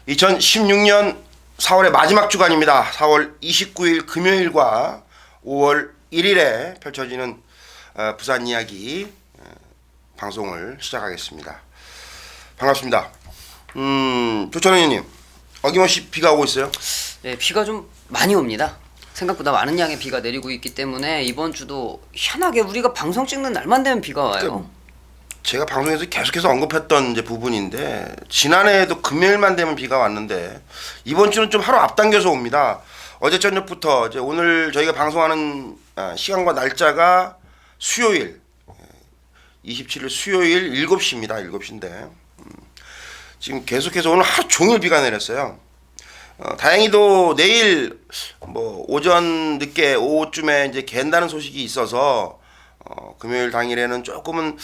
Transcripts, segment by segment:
2016년 4월의 마지막 주간입니다. 4월 29일 금요일과 5월 1일에 펼쳐지는 부산 이야기 방송을 시작하겠습니다. 반갑습니다. 조천원 의원님, 어김없이 비가 오고 있어요? 네, 비가 좀 많이 옵니다. 생각보다 많은 양의 비가 내리고 있기 때문에 이번 주도 희한하게 우리가 방송 찍는 날만 되면 비가 와요. 제가 방송에서 계속해서 언급했던 이제 부분인데, 지난해에도 금요일만 되면 비가 왔는데 이번 주는 좀 하루 앞당겨서 옵니다. 어제 저녁부터 이제 오늘 저희가 방송하는 시간과 날짜가 수요일, 27일 수요일 7시입니다. 7시인데 지금 계속해서 오늘 하루 종일 비가 내렸어요. 다행히도 내일 뭐 오전 늦게 오후쯤에 이제 갠다는 소식이 있어서 금요일 당일에는 조금은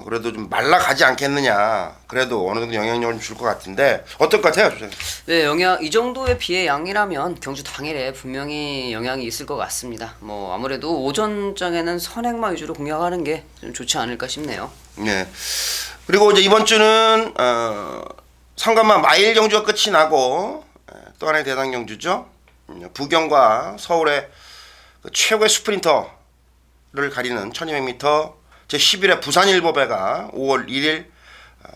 그래도 좀 말라가지 않겠느냐. 그래도 어느 정도 영향력을 좀 줄 것 같은데 어떨 것 같아요, 조장님? 네, 이 정도의 비의 양이라면 경주 당일에 분명히 영향이 있을 것 같습니다. 뭐 아무래도 오전장에는 선행마 위주로 공략하는 게 좀 좋지 않을까 싶네요. 네. 그리고 이제 이번 주는 상관마 마일 경주가 끝이 나고 또 하나의 대상 경주죠. 부경과 서울의 그 최고의 스프린터를 가리는 1200m 제11회 부산일보배가 5월 1일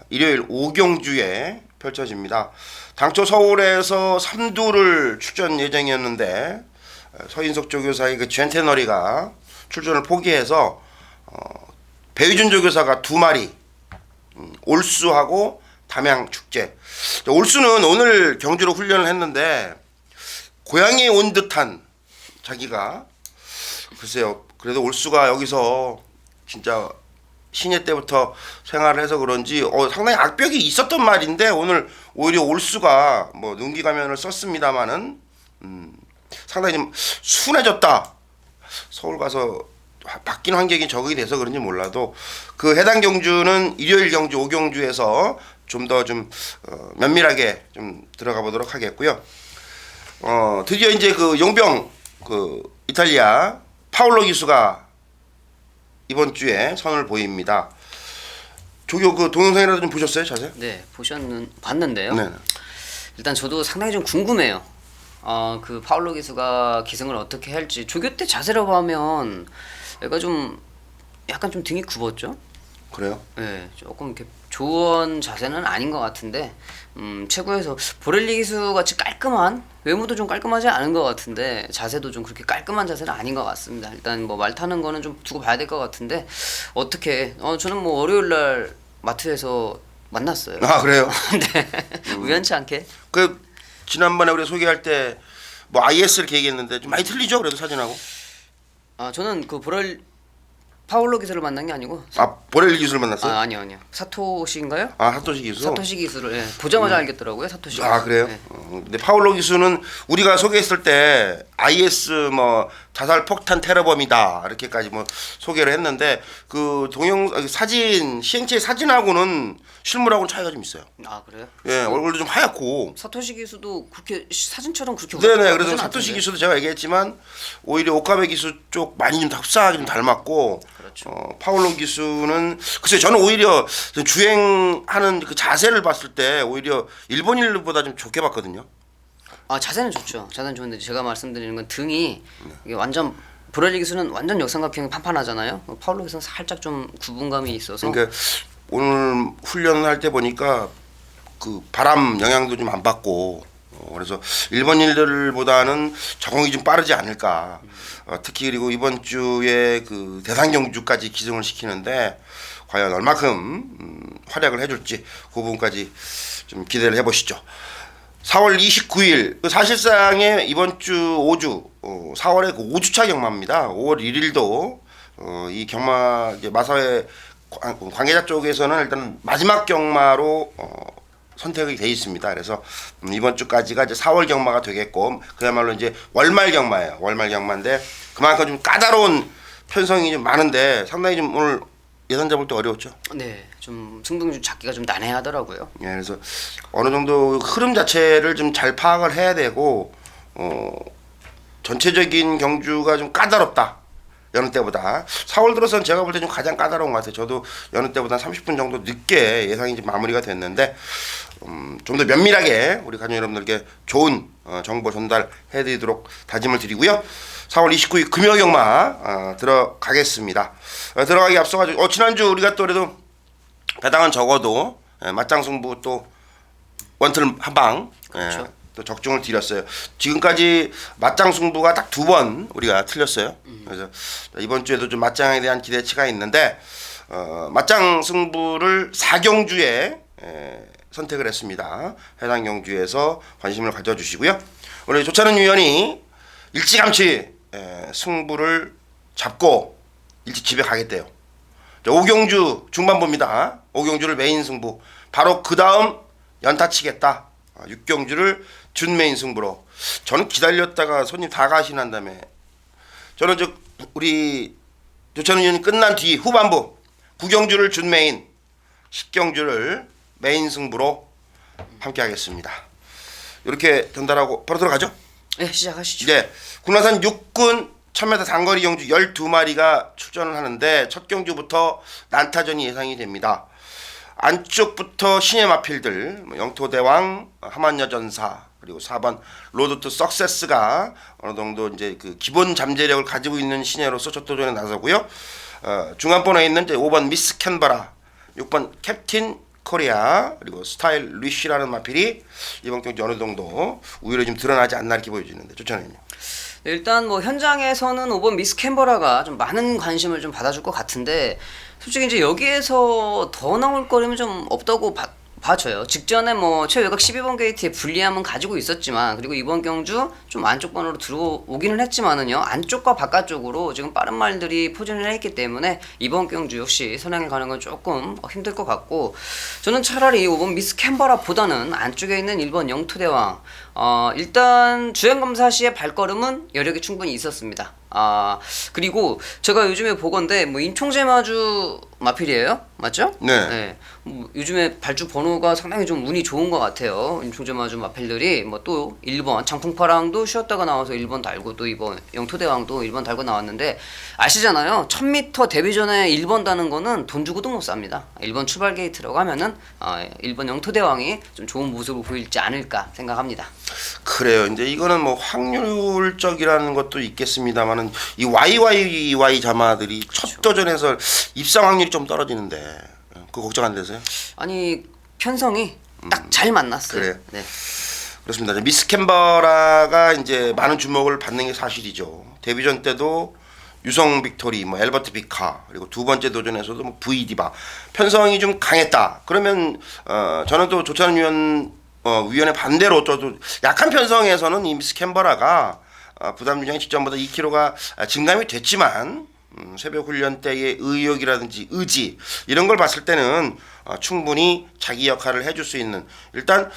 일요일 오경주에 펼쳐집니다. 당초 서울에서 삼두를 출전 예정이었는데 서인석 조교사의 그 젠테너리가 출전을 포기해서 배의준 조교사가 2마리 올수하고 담양 축제. 올수는 오늘 경주로 훈련을 했는데 고향에 온 듯한 자기가 글쎄요. 그래도 올수가 여기서 진짜 신예 때부터 생활을 해서 그런지 상당히 악벽이 있었던 말인데 오늘 오히려 올수가 뭐 눈기 가면을 썼습니다마는 상당히 좀 순해졌다. 서울 가서 바뀐 환경이 적응이 돼서 그런지 몰라도 그 해당 경주는 일요일 경주 오경주에서 좀 더 좀 면밀하게 좀 들어가 보도록 하겠고요. 드디어 이제 그 용병 그 이탈리아 파울로 기수가 이번 주에 선을 보입니다. 조교 그 동영상이라도 좀 보셨어요, 자세히? 네, 봤는데요. 네. 일단 저도 상당히 좀 궁금해요. 그 파울로 기수가 기승을 어떻게 할지. 조교 때 자세로 보면 얘가 좀 약간 좀 등이 굽었죠? 그래요? 네, 조금 이렇게 좋은 자세는 아닌 것 같은데 최고에서 보렐리 기수 같이 깔끔한 외모도 좀 깔끔하지 않은 것 같은데 자세도 좀 그렇게 깔끔한 자세는 아닌 것 같습니다. 일단 뭐 말 타는 거는 좀 두고 봐야 될 것 같은데 어떻게 저는 뭐 월요일 날 마트에서 만났어요. 아, 그래요? 네. 우연치 않게. 그 지난번에 우리 소개할 때 뭐 IS 이렇게 얘기했는데 좀 많이 틀리죠? 그래도 사진하고. 저는 그 파울로 기수를 만난 게 아니고 보렐리 기수를 만났어요? 아니요. 사토시인가요? 사토시 기수? 사토시 기수를 보자마자 알겠더라고요. 사토시 기수. 그래요? 네. 근데 파울로 기수는 우리가 소개했을 때 IS 뭐 자살 폭탄 테러범이다 이렇게까지 뭐 소개를 했는데 그 사진 시행체 사진하고는 실물하고는 차이가 좀 있어요. 그래요? 예, 얼굴도 좀 하얗고. 사토시 기수도 그렇게 사진처럼 그렇게 네네. 그래서 사토시 않던데. 기수도 제가 얘기했지만 오히려 오카베 기수 쪽 많이 좀 흡사하게 좀 닮았고. 그렇죠. 파울로 기수는 글쎄요, 저는 오히려 주행하는 그 자세를 봤을 때 오히려 일본인보다 좀 좋게 봤거든요. 자세는 좋죠. 자세는 좋은데 제가 말씀드리는 건 등이 이게 완전 보렐리 기수는 완전 역삼각형이 판판하잖아요. 파울로 기수는 살짝 좀 구분감이 있어서. 그러니까 오늘 훈련할 때 보니까 그 바람 영향도 좀 안 받고 그래서 일본인들보다는 적응이 좀 빠르지 않을까. 특히 그리고 이번 주에 그 대상 경주까지 기승을 시키는데 과연 얼마큼 활약을 해줄지 그 부분까지 좀 기대를 해보시죠. 4월 29일 사실상의 이번 주 5주 4월의 그 5주차 경마입니다. 5월 1일도 이 경마 이제 마사회 관계자 쪽에서는 일단 마지막 경마로 선택이 돼 있습니다. 그래서 이번 주까지가 이제 4월 경마가 되겠고 그야말로 이제 월말 경마예요. 월말 경마인데 그만큼 좀 까다로운 편성이 좀 많은데 상당히 좀 오늘 예선 잡을 때 어려웠죠. 네, 좀 승부주 잡기가 좀 난해하더라고요. 예, 그래서 어느 정도 흐름 자체를 좀 잘 파악을 해야 되고 전체적인 경주가 좀 까다롭다. 여느 때보다 4월 들어서는 제가 볼 때 좀 가장 까다로운 것 같아요. 저도 여느 때보다 30분 정도 늦게 예상이 좀 마무리가 됐는데 좀 더 면밀하게 우리 가족 여러분들께 좋은 정보 전달해드리도록 다짐을 드리고요. 4월 29일 금요경마 들어가겠습니다. 들어가기 앞서가지고 지난주 우리가 또 그래도 배당은 적어도 맞짱 승부 또 원틀 한방 그렇죠. 또 적중을 드렸어요. 지금까지 맞짱 승부가 딱 2번 우리가 틀렸어요. 그래서 이번 주에도 좀 맞짱에 대한 기대치가 있는데 맞짱 승부를 4경주에 선택을 했습니다. 해당 경주에서 관심을 가져주시고요. 우리 조찬은 위원이 일찌감치 승부를 잡고 일찍 집에 가겠대요. 5경주 중반부입니다. 5경주를 메인 승부. 바로 그 다음 연타 치겠다. 6경주를 준 메인 승부로. 저는 기다렸다가 손님 다 가시난 다음에 저는 우리 조찬은 위원이 끝난 뒤 후반부 9경주를 준 메인 10경주를 메인 승부로 함께 하겠습니다. 이렇게 전달하고 바로 들어가죠? 네, 시작하시죠. 네. 국내산 6군 1000m 단거리 경주 12마리가 출전을 하는데 첫 경주부터 난타전이 예상이 됩니다. 안쪽부터 신의 마필들 영토대왕, 하만여전사 그리고 4번 로드 투 석세스가 어느 정도 이제 그 기본 잠재력을 가지고 있는 신예로서 첫 도전에 나서고요. 중간번호에 있는 이제 5번 미스 캔버라, 6번 캡틴 코리아 그리고 스타일 리쉬라는 마필이 이번 경주 어느 정도 우위로 좀 드러나지 않나 이렇게 보여지는데 좋잖아요. 일단 뭐 현장에서는 5번 미스 캔버라가 좀 많은 관심을 좀 받아줄 것 같은데 솔직히 이제 여기에서 더 나올 거리면 좀 없다고 봐져요. 직전에 뭐 최외곽 12번 게이트에 불리함은 가지고 있었지만 그리고 이번 경주 좀 안쪽 번호로 들어오기는 했지만은요 안쪽과 바깥쪽으로 지금 빠른 말들이 포진을 했기 때문에 이번 경주 역시 선행을 가는 건 조금 힘들 것 같고 저는 차라리 5번 미스 캔버라보다는 안쪽에 있는 1번 영토대왕 일단 주행검사 시의 발걸음은 여력이 충분히 있었습니다. 그리고 제가 요즘에 보건데 뭐 인총제마주 마필이에요, 맞죠? 네. 뭐 요즘에 발주 번호가 상당히 좀 운이 좋은 것 같아요. 인총제마주 마필들이 뭐 또 1번 장풍파랑도 쉬었다가 나와서 1번 달고 또 이번 영토대왕도 1번 달고 나왔는데 아시잖아요. 1000m 데뷔 전에 1번 다는 거는 돈 주고도 못 삽니다. 1번 출발 게이트라고 하면은 1번 영토대왕이 좀 좋은 모습을 보일지 않을까 생각합니다. 그래요. 이제 이거는 뭐 확률적이라는 것도 있겠습니다만은 이 YYY 자마들이 첫 도전에서 입상 확률이 좀 떨어지는데 그거 걱정 안 되세요? 아니 편성이 딱 잘 만났어요. 그래요. 네. 그렇습니다. 미스 캔버라가 이제 많은 주목을 받는 게 사실이죠. 데뷔전 때도 유성 빅토리, 뭐 엘버트 비카 그리고 두 번째 도전에서도 뭐 V디바 편성이 좀 강했다. 그러면 저는 또 조찬 위원의 반대로 저도 약한 편성에서는 이 미스 캔버라가 부담 유장이 직전보다 2kg가 증감이 됐지만 새벽 훈련 때의 의욕이라든지 의지 이런 걸 봤을 때는 충분히 자기 역할을 해줄 수 있는 일단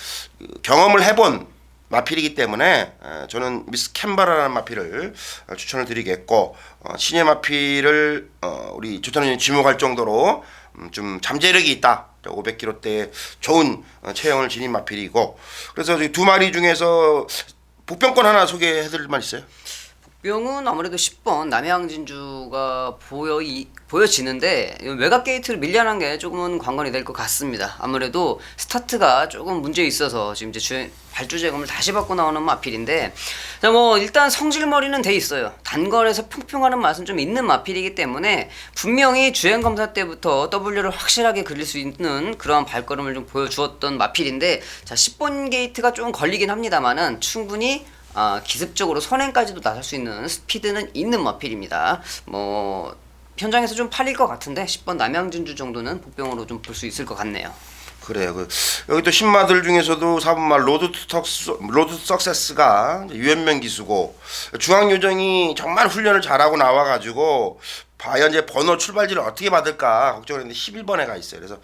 경험을 해본 마필이기 때문에 저는 미스 캔버라라는 마필을 추천을 드리겠고 신예 마필을 우리 조찬원이 지목할 정도로 좀 잠재력이 있다. 500kg대의 좋은 체형을 지닌 마필이고 그래서 두 마리 중에서 복병권 하나 소개해드릴 만 있어요? 병은 아무래도 10번 남해항진주가 보여지는데 외곽 게이트를 밀려난 게 조금은 관건이 될 것 같습니다. 아무래도 스타트가 조금 문제 있어서 지금 이제 발주 제금을 다시 받고 나오는 마필인데 자 뭐 일단 성질머리는 돼 있어요. 단거리에서 평평하는 맛은 좀 있는 마필이기 때문에 분명히 주행 검사 때부터 W를 확실하게 그릴 수 있는 그런 발걸음을 좀 보여주었던 마필인데 자 10번 게이트가 좀 걸리긴 합니다만은 충분히 기습적으로 선행까지도 나설 수 있는 스피드는 있는 마필입니다. 뭐 현장에서 좀 팔릴 것 같은데 10번 남양진주 정도는 복병으로 좀 볼 수 있을 것 같네요. 그래요. 여기 또 신마들 중에서도 4번말 로드 석세스가 유연명 기수고 중앙 요정이 정말 훈련을 잘하고 나와가지고 과연 이제 번호 출발지를 어떻게 받을까 걱정했는데 11번에 가 있어요. 그래서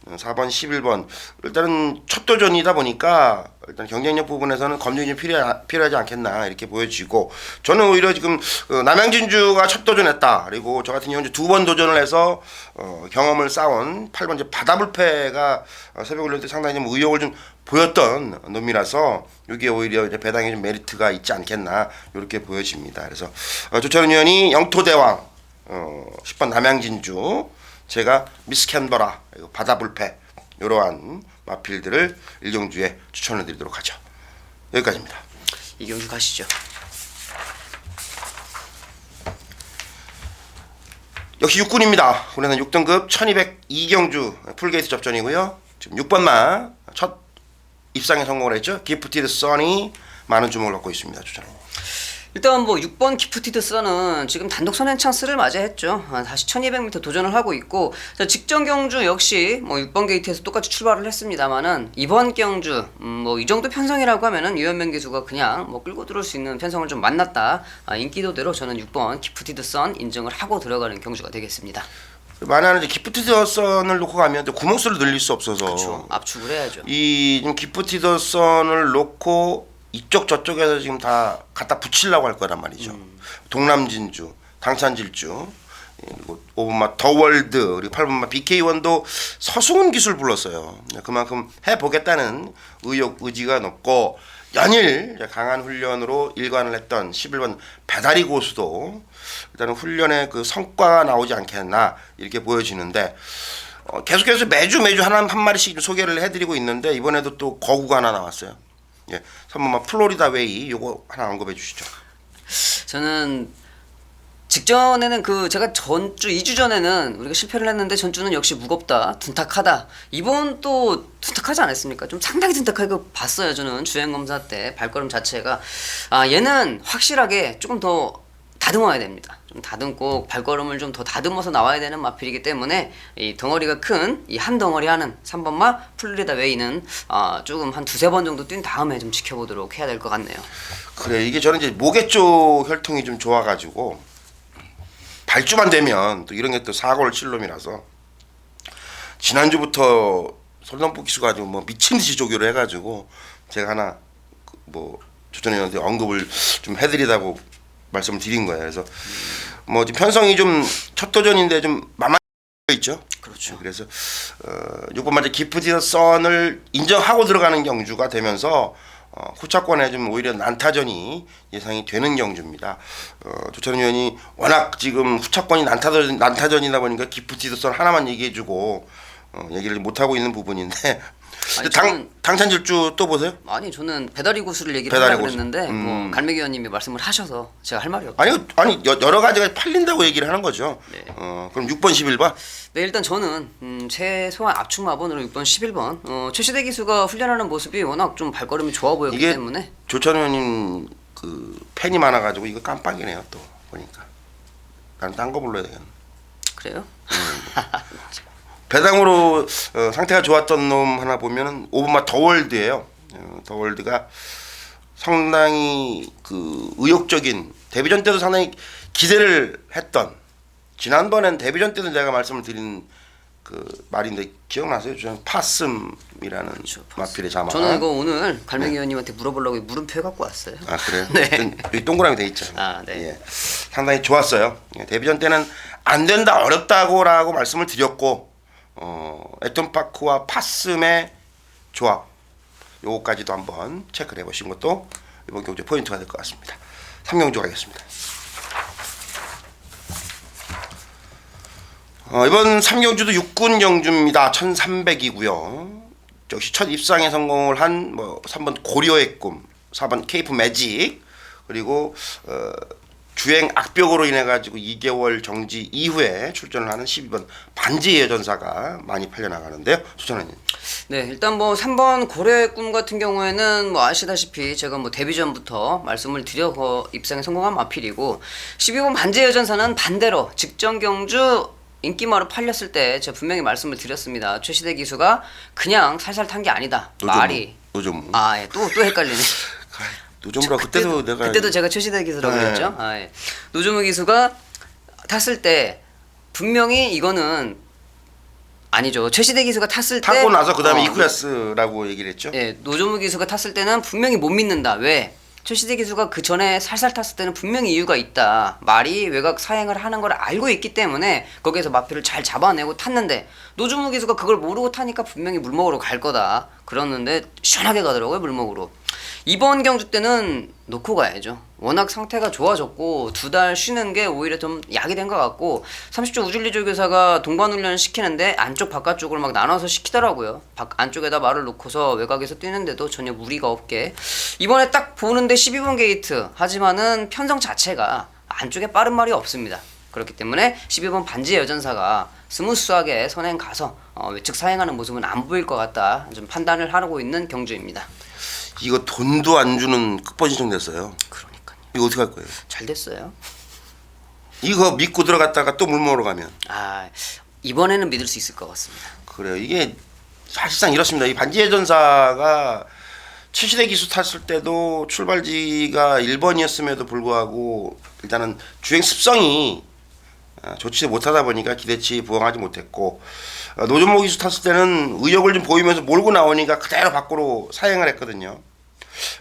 4번, 11번 일단은 첫 도전이다 보니까 일단 경쟁력 부분에서는 검증이 좀 필요하지 않겠나 이렇게 보여지고 저는 오히려 지금 남양진주가 첫 도전했다. 그리고 저 같은 경우는 2번 도전을 해서 경험을 쌓은 8번 이제 바다불패가 새벽 훈련 때 상당히 좀 의욕을 좀 보였던 놈이라서 이게 오히려 이제 배당에 좀 메리트가 있지 않겠나 이렇게 보여집니다. 그래서 조찬원 위원이 영토대왕 10번 남양진주, 제가 미스 캔버라, 그리고 바다불패 이러한 마필들을 1경주에 추천을 드리도록 하죠. 여기까지입니다. 이경주 가시죠. 역시 6군입니다. 올해는 6등급 1202경주 풀게이트 접전이고요. 지금 6번마 첫 입상에 성공을 했죠. 기프티드 선이 많은 주목을 받고 있습니다. 주장. 일단 뭐 6번 기프티드 선은 지금 단독 선행 찬스를 맞이했죠. 다시 1200m 도전을 하고 있고, 자, 직전 경주 역시 뭐 6번 게이트에서 똑같이 출발을 했습니다만은 이번 경주 뭐 이 정도 편성이라고 하면은 유현명 기수가 그냥 뭐 끌고 들어올 수 있는 편성을 좀 만났다. 인기도대로 저는 6번 기프티드 선 인정을 하고 들어가는 경주가 되겠습니다. 만약에 이제 기프티드 선을 놓고 가면 또 구멍수를 늘릴 수 없어서 그렇죠. 압축을 해야죠. 이 지금 기프티드 선을 놓고 이쪽 저쪽에서 지금 다 갖다 붙이려고 할 거란 말이죠. 동남진주, 당산질주, 그리고 5번마 더월드, 그리고 8번마 BK1도 서승훈 기술 불렀어요. 그만큼 해보겠다는 의지가 높고, 연일 강한 훈련으로 일관을 했던 11번 배다리 고수도 일단은 훈련에 그 성과가 나오지 않겠나 이렇게 보여지는데, 계속해서 매주 한 마리씩 소개를 해드리고 있는데, 이번에도 또 거구가 하나 나왔어요. 예, 3번마 플로리다 웨이, 요거 하나 언급해 주시죠. 저는 직전에는 제가 전주 2주 전에는 우리가 실패를 했는데 전주는 역시 무겁다, 둔탁하다. 이번 또 둔탁하지 않았습니까? 좀 상당히 둔탁하게 봤어요. 저는 주행 검사 때 발걸음 자체가 얘는 확실하게 조금 더 다듬어야 됩니다. 좀 다듬고 발걸음을 좀 더 다듬어서 나와야 되는 마필이기 때문에 이 덩어리가 큰 이 한 덩어리 하는 3번마 플로리다 웨이는 조금 한 두세 번 정도 뛴 다음에 좀 지켜보도록 해야 될 것 같네요. 그래, 이게 저는 이제 모계 쪽 혈통이 좀 좋아가지고 발주만 되면 또 이런 게 또 사고를 칠 놈이라서 지난주부터 손동부 기수가 아주 뭐 미친 듯이 조교를 해가지고 제가 하나 뭐 조천위원한테 언급을 좀 해드리다고 말씀을 드린 거예요. 그래서 뭐 지금 편성이 좀 첫 도전인데 좀 만만해 있죠. 그렇죠. 그래서 6번 맞아 기프티드 선을 인정하고 들어가는 경주가 되면서 후차권에 좀 오히려 난타전이 예상이 되는 경주입니다. 조찬 의원이 워낙 지금 후차권이 난타전이다 보니까 기프티드 선 하나만 얘기해주고 얘기를 못 하고 있는 부분인데. 아니, 당산질주 또 보세요? 아니 저는 배다리 고수를 얘기를 배다리 하려고 고수. 그랬는데 뭐 갈매기 의원님이 말씀을 하셔서 제가 할 말이 없죠. 아니 여러 가지가 팔린다고 얘기를 하는 거죠. 네. 그럼 6번 11번? 네, 일단 저는 최소한 압축 마번으로 6번 11번 최시대 기수가 훈련하는 모습이 워낙 좀 발걸음이 좋아 보였기 이게 때문에 조찬 의원님 그 팬이 많아가지고 이거 깜빡이네요 또 보니까. 나는 딴 거 불러야 되겠네. 그래요? 배당으로 상태가 좋았던 놈 하나 보면은 5번마 더월드예요. 더월드가 상당히 그 의욕적인, 데뷔전 때도 상당히 기대를 했던, 지난번엔 데뷔전 때도 제가 말씀을 드린 그 말인데 기억나세요? 저는 파슴이라는 그렇죠, 마필의 자막. 저는 이거 오늘 갈매기 의원님한테 물어보려고 물음표 해갖고 왔어요. 아 그래요? 네. 여기 동그라미 돼 있잖아요. 아, 네. 예. 상당히 좋았어요. 데뷔전 때는 안 된다, 어렵다고라고 말씀을 드렸고, 에톤파크와 파슴의 조합, 요거까지도 한번 체크를 해보신 것도 이번 경주 포인트가 될 것 같습니다. 3경주 가겠습니다. 이번 3경주도 6군 경주입니다. 1300이고요. 역시 첫 입상에 성공을 한 뭐 3번 고려의 꿈, 4번 케이프 매직, 그리고 주행 악벽으로 인해 가지고 2개월 정지 이후에 출전을 하는 12번 반지의 여전사가 많이 팔려 나가는데요. 수천원님. 네, 일단 뭐 3번 고래의 꿈 같은 경우에는 뭐 아시다시피 제가 뭐 데뷔 전부터 말씀을 드려 입상에 성공한 마필이고, 12번 반지의 여전사는 반대로 직전 경주 인기마로 팔렸을 때 제가 분명히 말씀을 드렸습니다. 최시대 기수가 그냥 살살 탄 게 아니다. 말이. 노조무. 예, 또 헷갈리네. 노조무라 그때도 제가 최시대 기수라고 네. 그랬죠. 예. 노조무 기수가 탔을 때 분명히 이거는 아니죠. 최시대 기수가 탔을 때 타고 나서 그다음에 이쿠야스라고 얘기를 했죠. 예, 노조무 기수가 탔을 때는 분명히 못 믿는다. 왜? 최시대 기수가 그 전에 살살 탔을 때는 분명히 이유가 있다. 말이 외곽 사행을 하는 걸 알고 있기 때문에 거기에서 마표를 잘 잡아내고 탔는데, 노조무 기수가 그걸 모르고 타니까 분명히 물먹으로 갈 거다. 그러는데 시원하게 가더라고요, 물먹으로. 이번 경주 때는 놓고 가야죠. 워낙 상태가 좋아졌고 2달 쉬는 게 오히려 좀 약이 된 것 같고 30조 우줄리 조교사가 동반훈련 시키는데 안쪽 바깥쪽을 막 나눠서 시키더라고요. 안쪽에다 말을 놓고서 외곽에서 뛰는데도 전혀 무리가 없게 이번에 딱 보는데 12번 게이트 하지만은 편성 자체가 안쪽에 빠른 말이 없습니다. 그렇기 때문에 12번 반지의 여전사가 스무스하게 선행 가서 외측 사행하는 모습은 안 보일 것 같다 좀 판단을 하고 있는 경주입니다. 이거 돈도 안 주는 끝번 신청됐어요. 그러니까요. 이거 어떻게 할 거예요? 잘 됐어요. 이거 믿고 들어갔다가 또 물 먹으러 가면 이번에는 믿을 수 있을 것 같습니다. 그래요. 이게 사실상 이렇습니다. 이 반지의 전사가 7시대 기수 탔을 때도 출발지가 1번이었음에도 불구하고 일단은 주행 습성이 좋지 못하다 보니까 기대치 부응하지 못했고 노준모 기수 탔을 때는 의욕을 좀 보이면서 몰고 나오니까 그대로 밖으로 사행을 했거든요.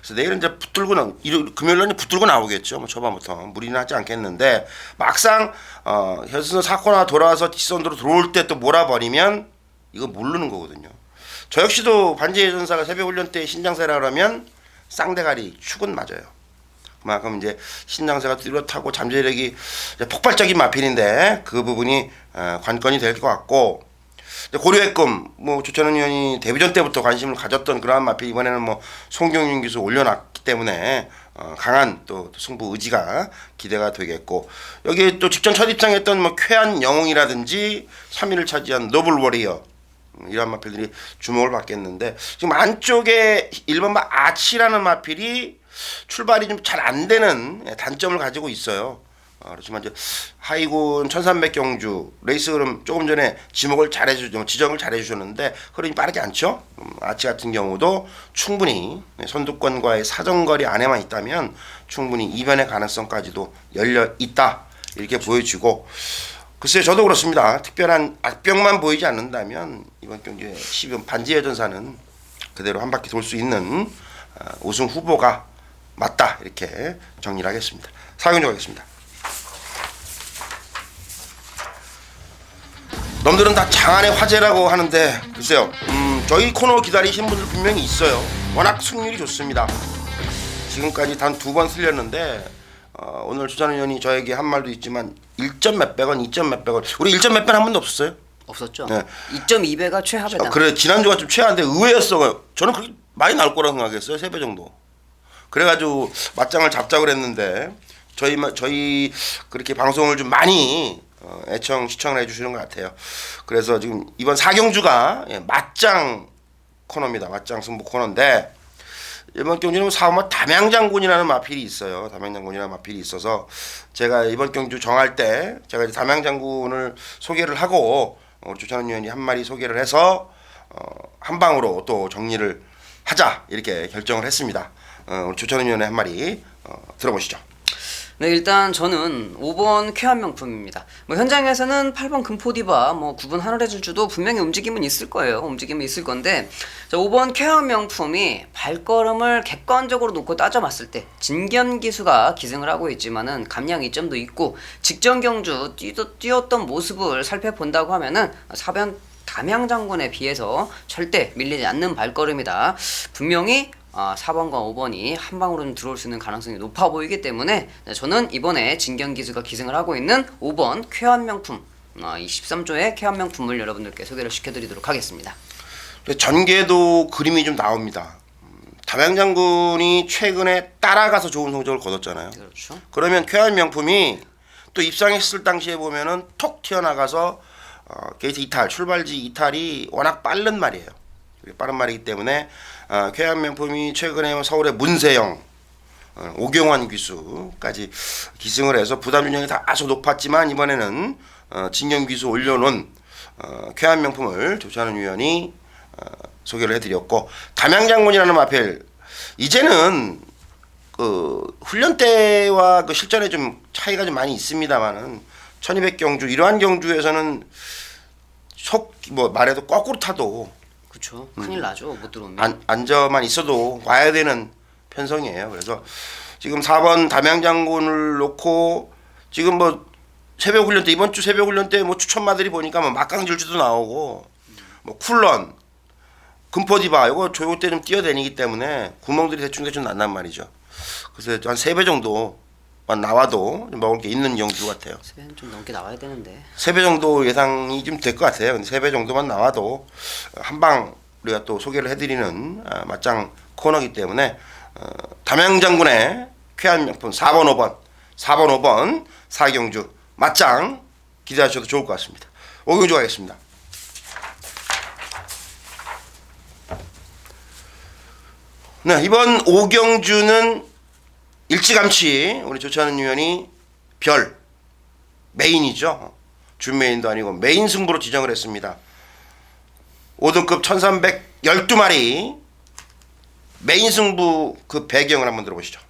그래서 내일은 이제 금요일날 붙들고 나오겠죠. 뭐 초반부터 무리는 하지 않겠는데 막상 현수선 4코너 돌아와서 뒷선으로 들어올 때 또 몰아버리면 이거 모르는 거거든요. 저 역시도 반지의 전사가 새벽 훈련 때 신장세라 그러면 쌍대가리 축은 맞아요. 그만큼 이제 신장세가 뚜렷하고 잠재력이 폭발적인 마필인데 그 부분이 관건이 될 것 같고 고려의 꿈 뭐 조찬원 의원이 데뷔전 때부터 관심을 가졌던 그러한 마필 이번에는 뭐 송경윤 기수 올려놨기 때문에 강한 또 승부 의지가 기대가 되겠고 여기에 또 직전 첫 입장했던 뭐 쾌한 영웅이라든지 3위를 차지한 노블 워리어 이런 마필들이 주목을 받겠는데 지금 안쪽에 1번 아치라는 마필이 출발이 좀 잘 안 되는 단점을 가지고 있어요. 그렇지만 이제 하이군 1300 경주 레이스 흐름 조금 전에 지목을 지정을 잘해주셨는데 흐름이 빠르지 않죠. 아치 같은 경우도 충분히 선두권과의 사정거리 안에만 있다면 충분히 이변의 가능성까지도 열려 있다 이렇게 보여지고 글쎄요 저도 그렇습니다. 특별한 악병만 보이지 않는다면 이번 경기에 12번 반지의 전사는 그대로 한 바퀴 돌 수 있는 우승 후보가 맞다 이렇게 정리를 하겠습니다. 사경주 가겠습니다. 놈들은 다 장안의 화제라고 하는데 글쎄요 저희 코너 기다리시는 분들 분명히 있어요. 워낙 승률이 좋습니다. 지금까지 단 2번 틀렸는데 오늘 조찬원 의원이 저에게 한 말도 있지만 1점 몇백 원, 2점 몇백 원 우리 1점 몇백 원 한 번도 없었어요? 없었죠. 네. 2.2배가 최하배다. 그래 지난주가 좀 최하인데 의외였어. 저는 그렇게 많이 나올 거라고 생각했어요. 3배 정도. 그래가지고 맞짱을 잡자고 그랬는데 저희 그렇게 방송을 좀 많이 시청을 해주시는 것 같아요. 그래서 지금 이번 4경주가 맞짱 코너입니다. 맞짱 승부 코너인데 이번 경주는 4번 담양장군이라는 마필이 있어요. 담양장군이라는 마필이 있어서 제가 이번 경주 정할 때 제가 이제 담양장군을 소개를 하고 조찬원 의원이 한 마리 소개를 해서 한 방으로 또 정리를 하자 이렇게 결정을 했습니다. 우리 조찬원 의원의 한 마리 들어보시죠. 네, 일단 저는 5번 쾌한 명품입니다. 뭐 현장에서는 8번 금포디바, 뭐 9번 하늘의 질주도 분명히 움직임은 있을 거예요. 움직임은 있을 건데, 자, 5번 쾌한 명품이 발걸음을 객관적으로 놓고 따져봤을 때 진견 기수가 기승을 하고 있지만은 감량 이점도 있고 직전 경주 뛰었던 모습을 살펴본다고 하면은 4번 담양장군에 비해서 절대 밀리지 않는 발걸음이다. 분명히 4번과 5번이 한 방으로 좀 들어올 수 있는 가능성이 높아 보이기 때문에 저는 이번에 진경기수가 기승을 하고 있는 5번 쾌한명품 이 13조의 쾌한명품을 여러분들께 소개를 시켜드리도록 하겠습니다. 전개도 그림이 좀 나옵니다. 담양장군이 최근에 따라가서 좋은 성적을 거뒀잖아요. 그렇죠. 그러면 쾌한명품이 또 입상했을 당시에 보면은 톡 튀어나가서 게이트 이탈, 출발지 이탈이 워낙 빠른 말이에요. 빠른 말이기 때문에 쾌한명품이 최근에 서울의 문세영, 오경환 귀수까지 기승을 해서 부담 윤영이 다소 높았지만 이번에는 진경 귀수 올려놓은 쾌한명품을 조찬원 위원이 소개를 해드렸고 담양장군이라는 마필 이제는 그 훈련 때와 그 실전에 좀 차이가 좀 많이 있습니다만은 1200 경주 이러한 경주에서는 말해도 거꾸로 타도 그렇죠. 큰일 나죠. 못 들어오면. 앉아만 있어도 와야 되는 편성이에요. 그래서 지금 4번 담양장군을 놓고 지금 뭐 새벽 훈련 때 이번 주 새벽 훈련 때 뭐 추천마들이 보니까 뭐 막강질주도 나오고 뭐 쿨런 금포디바 이거 조요 때 좀 뛰어다니기 때문에 구멍들이 대충 난단 말이죠. 그래서 한 3배 정도만 나와도 좀 먹을 게 있는 경주 같아요. 세배는 좀 넘게 나와야 되는데. 3배 정도 예상이 좀 될 것 같아요. 근데 3배 정도만 나와도 한방 우리가 또 소개를 해드리는 맞짱 코너이기 때문에 담양장군의 쾌한 명품 4번 5번 사경주 맞짱 기대하셔도 좋을 것 같습니다. 5경주 가겠습니다. 네, 이번 5경주는 일찌감치 우리 조찬은 위원이 별 메인이죠. 준메인도 아니고 메인 승부로 지정을 했습니다. 5등급 1312마리 메인 승부 그 배경을 한번 들어보시죠.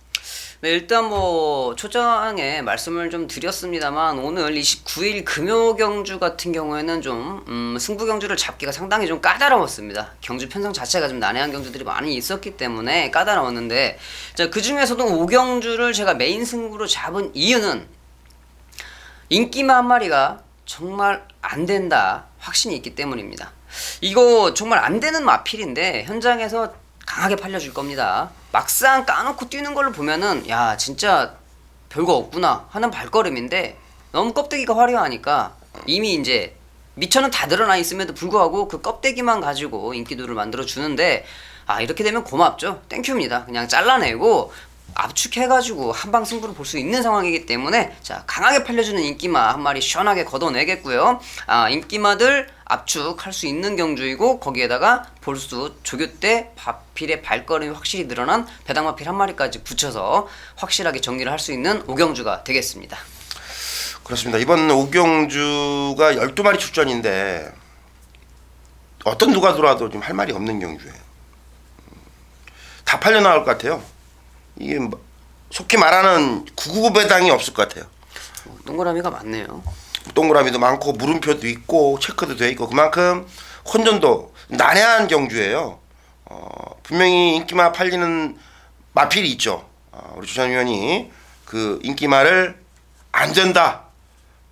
네, 일단 뭐 초장에 말씀을 좀 드렸습니다만 오늘 29일 금요 경주 같은 경우에는 좀 승부 경주를 잡기가 상당히 좀 까다로웠습니다. 경주 편성 자체가 좀 난해한 경주들이 많이 있었기 때문에 까다로웠는데, 자, 그 중에서도 5경주를 제가 메인 승부로 잡은 이유는 인기마 한 마리가 정말 안 된다 확신이 있기 때문입니다. 이거 정말 안 되는 마필인데 현장에서 강하게 팔려줄 겁니다. 막상 까놓고 뛰는 걸로 보면은 야 진짜 별거 없구나 하는 발걸음인데 너무 껍데기가 화려하니까 이미 이제 미천은 다 드러나 있음에도 불구하고 그 껍데기만 가지고 인기도를 만들어 주는데, 아 이렇게 되면 고맙죠. 땡큐입니다. 그냥 잘라내고 압축해가지고 한방 승부를 볼 수 있는 상황이기 때문에 자 강하게 팔려주는 인기마 한 마리 시원하게 걷어내겠고요. 인기마들 압축할 수 있는 경주이고 거기에다가 볼수 조교대 마필의 발걸음이 확실히 늘어난 배당마필 한 마리까지 붙여서 확실하게 정리를 할 수 있는 5경주가 되겠습니다. 그렇습니다. 이번 5경주가 12마리 출전인데 어떤 누가 들어와도 지금 할 말이 없는 경주예요. 다 팔려 나올 것 같아요. 이게 속히 말하는 999 배당이 없을 것 같아요. 동그라미가 많네요. 동그라미도 많고 물음표도 있고 체크도 돼 있고 그만큼 혼전도 난해한 경주예요. 분명히 인기마 팔리는 마필이 있죠. 우리 조찬 위원이 그 인기마를 안 된다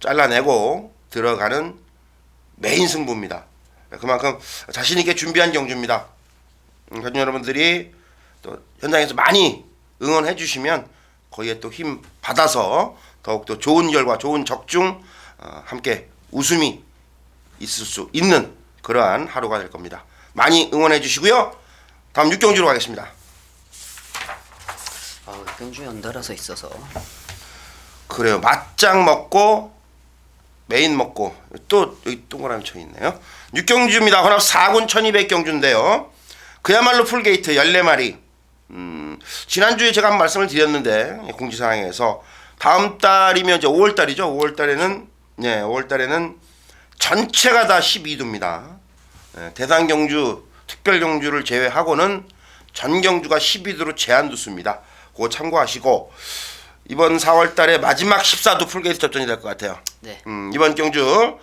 잘라내고 들어가는 메인 승부입니다. 그만큼 자신 있게 준비한 경주입니다. 경주 여러분들이 또 현장에서 많이 응원해 주시면 거기에 또 힘 받아서 더욱더 좋은 결과, 좋은 적중, 함께 웃음이 있을 수 있는 그러한 하루가 될 겁니다. 많이 응원해 주시고요. 다음 6경주로 가겠습니다. 6경주 연달아서 있어서 그래요. 맞짱 먹고 메인 먹고 또 여기 동그라미 쳐 있네요. 6경주입니다. 혼합 4군 1200경주인데요. 그야말로 풀게이트 14마리. 지난주에 제가 한 말씀을 드렸는데 공지사항에서 다음 달이면 이제 5월달이죠. 5월달에는 전체가 다 12두입니다. 대상 경주, 특별 경주를 제외하고는 전 경주가 12두로 제한 두습니다. 그거 참고하시고 이번 4월달에 마지막 14두 풀게이트 접전이 될 것 같아요. 네. 이번 경주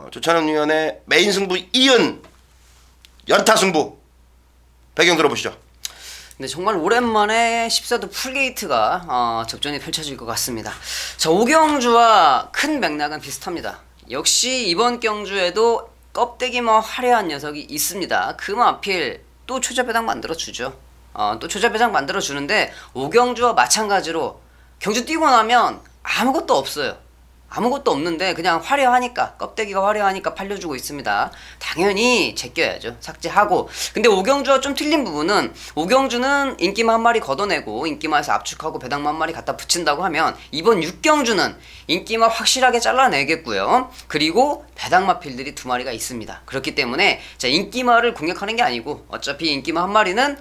조찬원 위원의 메인 승부 이은 연타 승부 배경 들어보시죠. 네, 정말 오랜만에 14도 풀게이트가 접전이 펼쳐질 것 같습니다. 자, 5경주와 큰 맥락은 비슷합니다. 역시 이번 경주에도 껍데기만 화려한 녀석이 있습니다. 그 마필 또 초자배당 만들어주죠. 또 초자배당 만들어주는데 5경주와 마찬가지로 경주 뛰고 나면 아무것도 없어요. 아무것도 없는데 그냥 화려하니까, 껍데기가 화려하니까 팔려주고 있습니다. 당연히 제껴야죠. 삭제하고. 근데 5경주와 좀 틀린 부분은 5경주는 인기마 한 마리 걷어내고 인기마에서 압축하고 배당마 한 마리 갖다 붙인다고 하면 이번 6경주는 인기마 확실하게 잘라내겠고요. 그리고 배당마 필들이 2마리가 있습니다. 그렇기 때문에 자, 인기마를 공략하는 게 아니고 어차피 인기마 한 마리는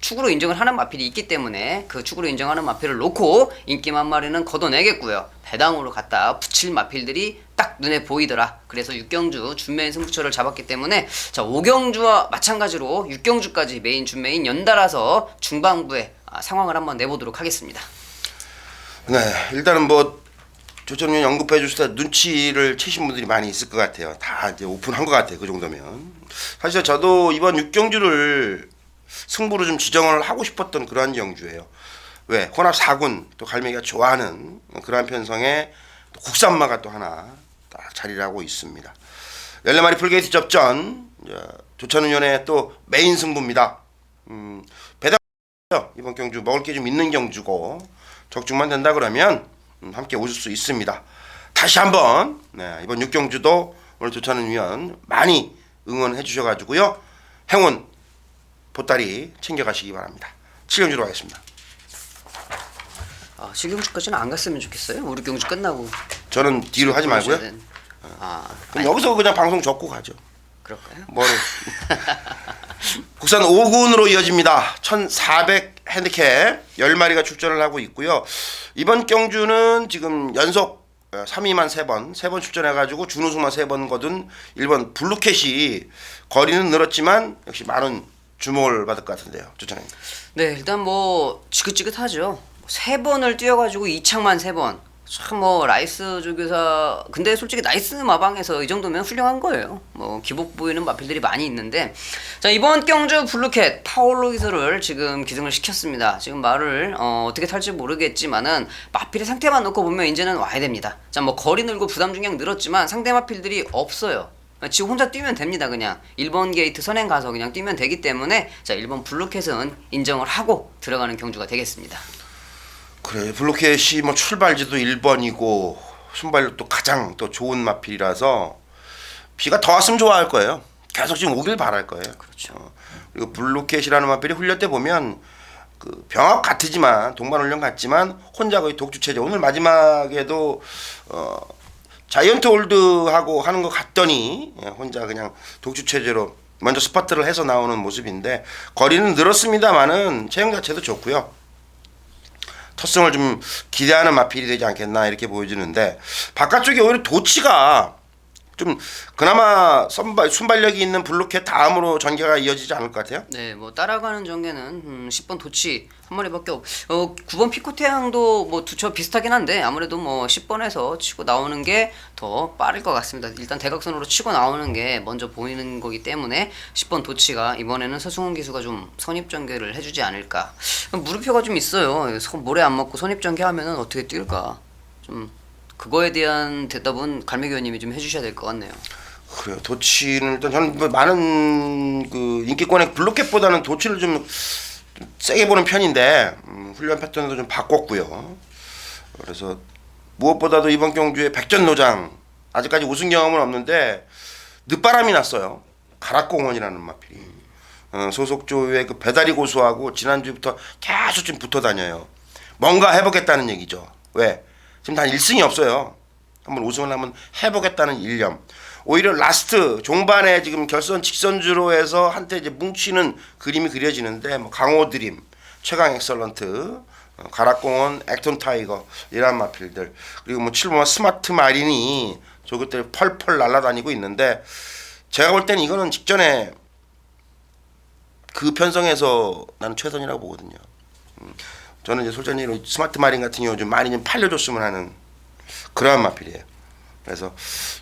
축으로 인정을 하는 마필이 있기 때문에 그 축으로 인정하는 마필을 놓고 인기마 한 마리는 걷어내겠고요. 배당으로 갖다 붙일 마필들이 딱 눈에 보이더라. 그래서 6경주 준메인 승부처를 잡았기 때문에 자 5경주와 마찬가지로 6경주까지 메인 준메인 연달아서 중반부에 상황을 한번 내보도록 하겠습니다. 네, 일단은 뭐 조정윤 언급해 주실 때 눈치를 채신 분들이 많이 있을 것 같아요. 다 이제 오픈한 것 같아요. 그 정도면 사실 저도 이번 6경주를 승부로 좀 지정을 하고 싶었던 그러한 경주예요. 왜? 혼합 4군 또 갈매기가 좋아하는 그러한 편성에 또 국산마가 또 하나 딱 자리를 하고 있습니다. 14마리 풀게이트 접전 조찬훈 위원의 또 메인 승부입니다. 배당 이번 경주 먹을 게 좀 있는 경주고 적중만 된다 그러면 함께 오실 수 있습니다. 다시 한번 이번 6경주도 오늘 조찬은 위원 많이 응원해 주셔가지고요. 행운 보따리 챙겨가시기 바랍니다. 7경주로 가겠습니다. 7경주까지는 안 갔으면 좋겠어요. 우리 경주 끝나고. 저는 뒤로 하지 말고요. 그럼 여기서 그냥 방송 접고 가죠. 그럴까요? 뭐로? 국산 5군으로 이어집니다. 1400 핸디캡 10마리가 출전을 하고 있고요. 이번 경주는 지금 연속 3위만 3번 출전해가지고 준우승만 3번 거둔 1번 블루캣이 거리는 늘었지만 역시 많은 주목을 받을 것 같은데요. 조찬님. 네, 일단 뭐 지긋지긋하죠. 3번을 뛰어가지고 이창만 3번. 참 뭐 라이스 조교사 근데 솔직히 나이스 마방에서 이 정도면 훌륭한 거예요. 뭐 기복 보이는 마필들이 많이 있는데 자 이번 경주 블루캣 파울로 기술을 지금 기승을 시켰습니다. 지금 말을 어떻게 탈지 모르겠지만은 마필의 상태만 놓고 보면 이제는 와야 됩니다. 자 뭐 거리 늘고 부담 중량 늘었지만 상대 마필들이 없어요. 지금 혼자 뛰면 됩니다. 그냥 1번 게이트 선행 가서 그냥 뛰면 되기 때문에 자 1번 블루캣은 인정을 하고 들어가는 경주가 되겠습니다. 그래 블루캣이 뭐 출발지도 1번이고 순발력도 가장 또 좋은 마필이라서 비가 더 왔으면 좋아할 거예요. 계속 지금 오길 바랄 거예요. 그렇죠. 그리고 블루캣이라는 마필이 훈련 때 보면 그 병합 같지만 동반 훈련 같지만 혼자 거의 독주 체제. 오늘 마지막에도 자이언트 홀드하고 하는 것 같더니 혼자 그냥 독주 체제로 먼저 스파트를 해서 나오는 모습인데 거리는 늘었습니다만은 체형 자체도 좋고요. 첫승을 좀 기대하는 마필이 되지 않겠나 이렇게 보여지는데 바깥쪽에 오히려 도치가 좀 그나마 순발력이 있는 블루캣 다음으로 전개가 이어지지 않을 것 같아요. 네, 뭐 따라가는 전개는 10번 도치 한 마리밖에 9번 피코태양도 뭐 두처 비슷하긴 한데 아무래도 뭐 10번에서 치고 나오는 게 더 빠를 것 같습니다. 일단 대각선으로 치고 나오는 게 먼저 보이는 거기 때문에 10번 도치가 이번에는 서승훈 기수가 좀 선입 전개를 해주지 않을까. 물음표가 좀 있어요. 모래 안 먹고 선입 전개하면은 어떻게 뛸까? 좀 그거에 대한 대답은 갈매기 의원님이 좀 해주셔야 될 것 같네요. 그래요. 도치는 일단 저는 뭐 많은 그 인기권의 블루캣보다는 도치를 좀 세게 보는 편인데 훈련 패턴도 좀 바꿨고요. 그래서 무엇보다도 이번 경주에 백전노장 아직까지 우승 경험은 없는데 늦바람이 났어요. 가락공원이라는 마필이 소속 조의 그 배달이 고수하고 지난주부터 계속 좀 붙어 다녀요. 뭔가 해보겠다는 얘기죠. 왜? 지금 단 1승이 없어요. 한번 우승을 한번 해보겠다는 일념. 오히려 라스트 종반에 지금 결선 직선주로 해서 한때 이제 뭉치는 그림이 그려지는데 뭐 강호 드림, 최강 엑설런트, 가락공원, 액톤 타이거 이런 마필들 그리고 뭐 7번 스마트 마린이 저것들 펄펄 날아다니고 있는데 제가 볼 때는 이거는 직전에 그 편성에서 나는 최선이라고 보거든요. 저는 이제 솔직히 스마트 마린 같은 경우 좀 많이 좀 팔려줬으면 하는 그러한 마필이에요. 그래서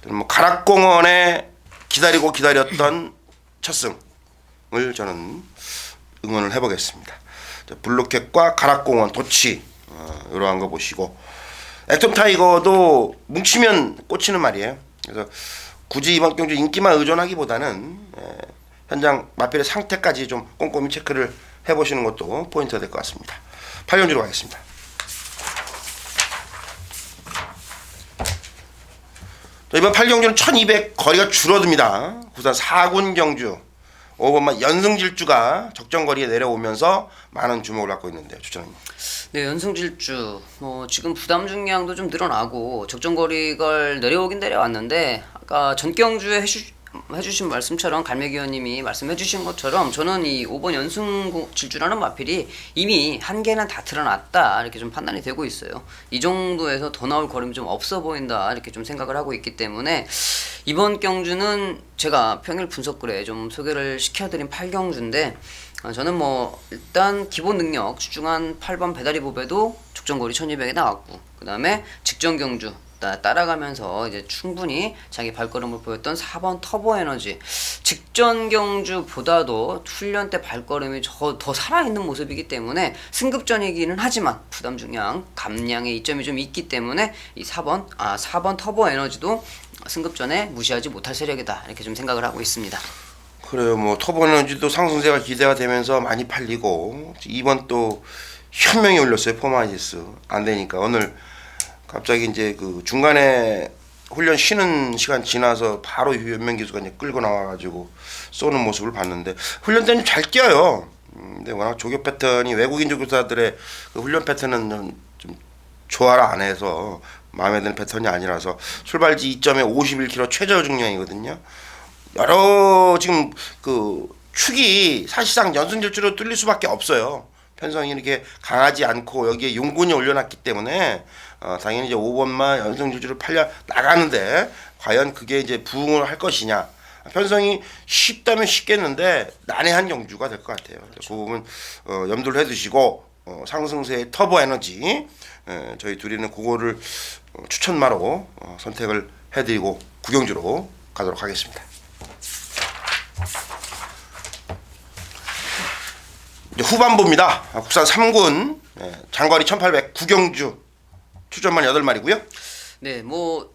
뭐 가락공원에 기다렸던 첫 승을 저는 응원을 해보겠습니다. 블루캣과 가락공원 도치 이러한 거 보시고 액톰 타이거도 뭉치면 꽂히는 말이에요. 그래서 굳이 이번 경주 인기만 의존하기보다는 현장 마필의 상태까지 좀 꼼꼼히 체크를 해보시는 것도 포인트가 될 것 같습니다. 8경주로 가겠습니다. 이번 8경주는 1200 거리가 줄어듭니다. 부산 4군 경주 5번만 연승질주가 적정거리에 내려오면서 많은 주목을 받고 있는데요. 추천합니다. 네, 연승질주 뭐 지금 부담 중량도 좀 늘어나고 적정거리가 내려오긴 내려왔는데 아까 전경주에 해주신 말씀처럼 갈매기 의원님이 말씀해주신 것처럼 저는 이 5번 연승 질주라는 마필이 이미 한계는 다 드러났다 이렇게 좀 판단이 되고 있어요. 이 정도에서 더 나올 거리는 좀 없어 보인다 이렇게 좀 생각을 하고 있기 때문에 이번 경주는 제가 평일 분석글에 좀 소개를 시켜드린 8경주인데 저는 뭐 일단 기본 능력 출중한 8번 배다리 보배도 적정거리 1200에 나왔고 그 다음에 직전 경주 따라가면서 이제 충분히 자기 발걸음을 보였던 4번 터보 에너지 직전 경주보다도 훈련 때 발걸음이 더 살아있는 모습이기 때문에 승급전이기는 하지만 부담 중량 감량의 이점이 좀 있기 때문에 이 4번 터보 에너지도 승급전에 무시하지 못할 세력이다 이렇게 좀 생각을 하고 있습니다. 그래요. 뭐 터보에너지도 상승세가 기대가 되면서 많이 팔리고 이번 또 현명히 올렸어요. 포마이스 안 되니까 오늘 갑자기 이제 그 중간에 훈련 쉬는 시간 지나서 바로 현명 기수가 이제 끌고 나와가지고 쏘는 모습을 봤는데 훈련 때는 잘 뛰어요. 근데 워낙 조교 패턴이 외국인 조교사들의 그 훈련 패턴은 좀 조화를 안 해서 마음에 드는 패턴이 아니라서 출발지 2점에 51km 최저 중량이거든요. 여러 지금 그 축이 사실상 연승질주로 뚫릴 수밖에 없어요. 편성이 이렇게 강하지 않고 여기에 용군이 올려놨기 때문에 당연히 이제 5번마 연승질주를 팔려 나가는데 과연 그게 이제 부응을 할 것이냐. 편성이 쉽다면 쉽겠는데 난해한 경주가 될 것 같아요. 그렇죠. 그 부분 염두를 해두시고 상승세의 터보 에너지 저희 둘이는 그거를 추천마로 선택을 해드리고 구경주로 가도록 하겠습니다. 이제 후반부입니다. 국산 3군 장거리 1800 구경주 출전만 8마리고요. 네, 뭐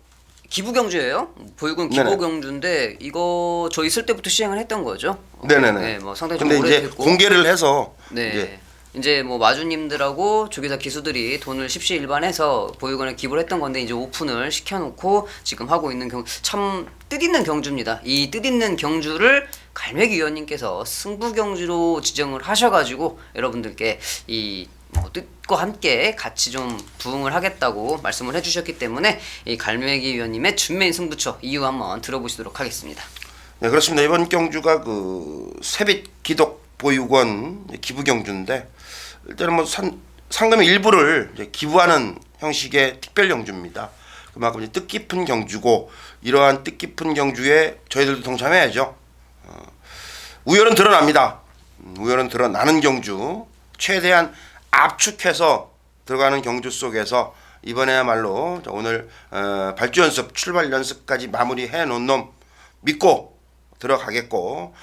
기부경주예요. 보육은 기부경주인데 이거 저 있을 때부터 시행을 했던 거죠. 네네네. 네, 뭐 상당히 좀 근데 이제 오래됐고. 공개를 해서 네. 이제 뭐 마주님들하고 조교사 기수들이 돈을 십시일반해서 보육원에 기부를 했던 건데 이제 오픈을 시켜놓고 지금 하고 있는 참 뜻있는 경주입니다. 이 뜻있는 경주를 갈매기 위원님께서 승부경주로 지정을 하셔가지고 여러분들께 이 뭐 뜻과 함께 같이 좀 부응을 하겠다고 말씀을 해주셨기 때문에 이 갈매기 위원님의 준메인 승부처 이유 한번 들어보시도록 하겠습니다. 네, 그렇습니다. 이번 경주가 그 세빛 기독 보육원 기부 경주인데 일단은 뭐 상금의 일부를 이제 기부하는 형식의 특별 경주입니다. 그만큼 이제 뜻깊은 경주고 이러한 뜻깊은 경주에 저희들도 동참해야죠. 우열은 드러납니다. 우열은 드러나는 경주 최대한 압축해서 들어가는 경주 속에서 이번에야말로 오늘 발주 연습 출발 연습까지 마무리해 놓은 놈 믿고 들어가겠고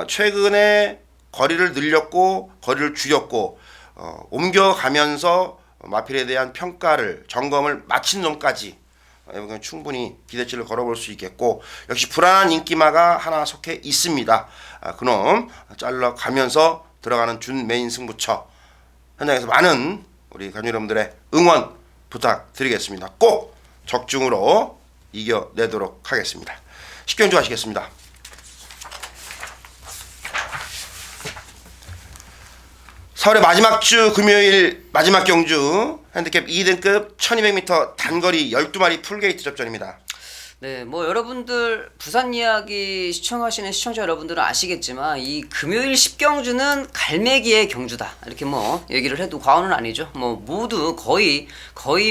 최근에 거리를 늘렸고 거리를 줄였고 옮겨가면서 마필에 대한 평가를 점검을 마친 놈까지 충분히 기대치를 걸어볼 수 있겠고 역시 불안한 인기마가 하나 속해 있습니다. 그놈 잘라가면서 들어가는 준 메인 승부처 현장에서 많은 우리 관중 여러분들의 응원 부탁드리겠습니다. 꼭 적중으로 이겨내도록 하겠습니다. 식경주 하시겠습니다. 4월의 마지막 주 금요일 마지막 경주 핸디캡 2등급 1200m 단거리 12마리 풀게이트 접전입니다. 네, 뭐 여러분들 부산 이야기 시청하시는 시청자 여러분들은 아시겠지만 이 금요일 10경주는 갈매기의 경주다 이렇게 뭐 얘기를 해도 과언은 아니죠. 뭐 모두 거의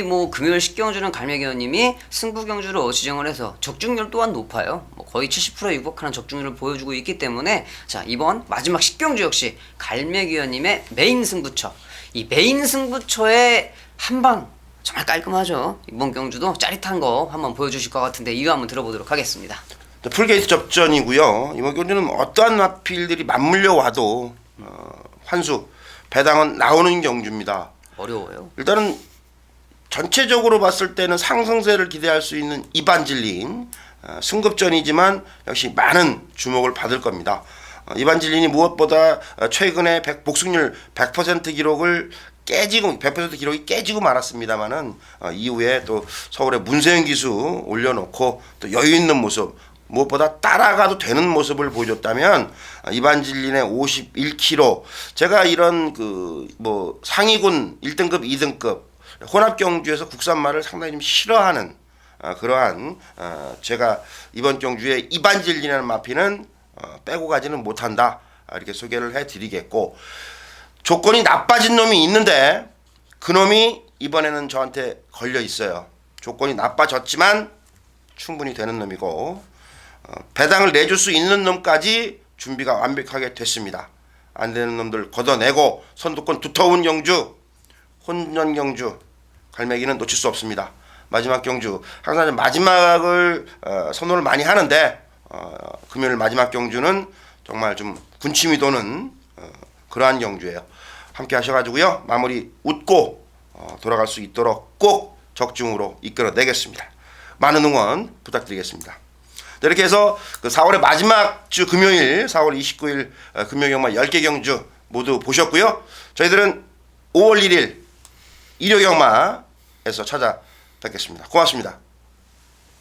뭐 금요일 10경주는 갈매기 의원님이 승부 경주로 지정을 해서 적중률 또한 높아요. 뭐 거의 70%에 육박하는 적중률을 보여주고 있기 때문에 자 이번 마지막 10경주 역시 갈매기 의원님의 메인 승부처 이 메인 승부처의 한방 정말 깔끔하죠. 이번 경주도 짜릿한 거 한번 보여주실 것 같은데 이유 한번 들어보도록 하겠습니다. 풀게이트 접전이고요. 이번 경주는 어떠한 마필들이 맞물려 와도 환수 배당은 나오는 경주입니다. 어려워요. 일단은 전체적으로 봤을 때는 상승세를 기대할 수 있는 이반질린 승급전이지만 역시 많은 주목을 받을 겁니다. 이반질린이 무엇보다 최근에 복승률 100% 기록을 깨지고 100% 기록이 깨지고 말았습니다만은 이후에 또 서울의 문세영 기수 올려놓고 또 여유 있는 모습 무엇보다 따라가도 되는 모습을 보여줬다면 이반질린의 51kg 제가 이런 그 뭐 상위군 1등급 2등급 혼합 경주에서 국산마를 상당히 좀 싫어하는 그러한 제가 이번 경주에 이반질린이라는 마피는 빼고 가지는 못한다 이렇게 소개를 해드리겠고. 조건이 나빠진 놈이 있는데 그 놈이 이번에는 저한테 걸려 있어요. 조건이 나빠졌지만 충분히 되는 놈이고 배당을 내줄 수 있는 놈까지 준비가 완벽하게 됐습니다. 안 되는 놈들 걷어내고 선두권 두터운 경주 혼전 경주 갈매기는 놓칠 수 없습니다. 마지막 경주 항상 마지막을 선호를 많이 하는데 금요일 마지막 경주는 정말 좀 군침이 도는 그러한 경주예요. 함께 하셔가지고요 마무리 웃고 돌아갈 수 있도록 꼭 적중으로 이끌어내겠습니다. 많은 응원 부탁드리겠습니다. 네, 이렇게 해서 그 4월의 마지막 주 금요일 4월 29일 금요 경마 10개 경주 모두 보셨고요. 저희들은 5월 1일 일요 경마에서 찾아뵙겠습니다. 고맙습니다.